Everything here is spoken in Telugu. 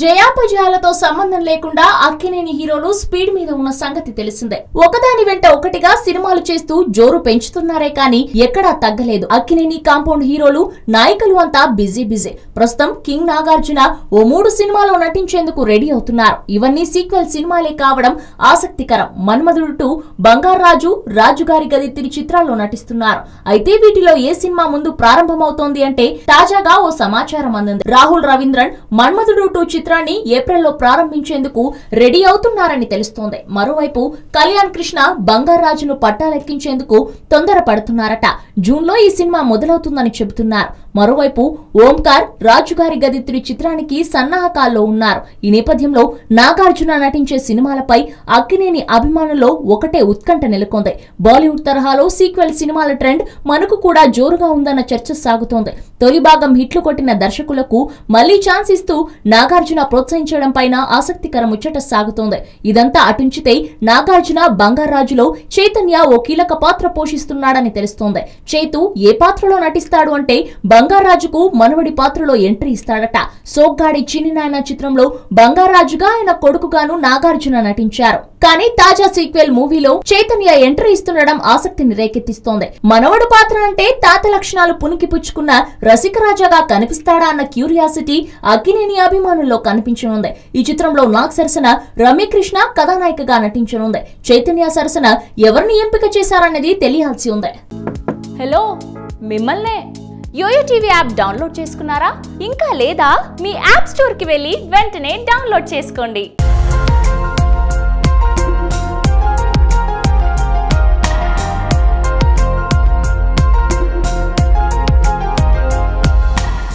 జయాపజయాలతో సంబంధం లేకుండా అక్కినేని హీరోలు స్పీడ్ మీద ఉన్న సంగతి తెలిసిందే. ఒకదాని వెంట ఒకటిగా సినిమాలు చేస్తూ జోరు పెంచుతున్నారే కానీ ఎక్కడా తగ్గలేదు. అక్కినేని కాంపౌండ్ హీరోలు నాయకులు అంతా బిజీ. ప్రస్తుతం కింగ్ నాగార్జున ఓ 3 సినిమాలో నటించేందుకు రెడీ అవుతున్నారు. ఇవన్నీ సీక్వెల్ సినిమాలే కావడం ఆసక్తికరం. మన్మధుడు 2, బంగారాజు, రాజుగారి గది చిత్రాల్లో నటిస్తున్నారు. అయితే వీటిలో ఏ సినిమా ముందు ప్రారంభమవుతోంది అంటే తాజాగా ఓ సమాచారం అందింది. రాహుల్ రవీంద్రన్ మన్మధుడు 2 చిత్రాన్ని ఏప్రిల్లో ప్రారంభించేందుకు రెడీ అవుతున్నారని తెలుస్తోంది. మరోవైపు కళ్యాణ్ కృష్ణ బంగారాజును పట్టాలెక్కించేందుకు తొందర పడుతున్నారట. జూన్లో ఈ సినిమా మొదలవుతుందని చెబుతున్నారు. మరోవైపు ఓంకార్ రాజుగారి గది చిత్రానికి సన్నాహకాల్లో ఉన్నారు. ఈ నేపథ్యంలో నాగార్జున నటించే సినిమాలపై అక్కినేని అభిమానుల్లో ఒకటే ఉత్కంఠ నెలకొంది. బాలీవుడ్ తరహాలో సీక్వెల్ సినిమాల ట్రెండ్ మనకు కూడా జోరుగా ఉందన్న చర్చ సాగుతోంది. తొలి భాగం హిట్లు కొట్టిన దర్శకులకు మళ్లీ ఛాన్స్ ఇస్తూ నాగార్జున ప్రోత్సహించడం పైన ఆసక్తికర ముచ్చట సాగుతోంది. ఇదంతా అటుంచితే నాగార్జున బంగారాజులో చైతన్య ఓ కీలక పాత్ర పోషిస్తున్నాడని తెలుస్తోంది. చైతు ఏ పాత్రలో నటిస్తాడు అంటే బంగారాజుకు మనవడి పాత్రలో ఎంట్రీ ఇస్తాడట. సోగ్గాడి చిన్ని నాయన చిత్రంలో బంగారాజుగా ఆయన కొడుకుగాను నాగార్జున నటించారు. కానీ తాజా సీక్వెల్ మూవీలో చైతన్య ఎంట్రీ ఇస్తుండడం ఆసక్తిని రేకెత్తిస్తోంది. మనవడు పాత్ర అంటే తాత లక్షణాలు పుణికిపుచ్చుకున్న రసికరాజాగా కనిపిస్తాడా అన్న క్యూరియాసిటీ అక్కినేని అభిమానుల్లో కనిపించనుంది. ఈ చిత్రంలో నాగ్ సరసన రమ్యకృష్ణ కథానాయికగా నటించనుంది. చైతన్య సరసన ఎవరిని ఎంపిక చేశారన్నది తెలియాల్సి ఉంది. హలో, మిమ్మల్నే యోయో టీవీ యాప్ డౌన్లోడ్ చేసుకున్నారా? ఇంకా లేదా? మీ యాప్ స్టోర్ కి వెళ్ళి వెంటనే డౌన్లోడ్ చేసుకోండి.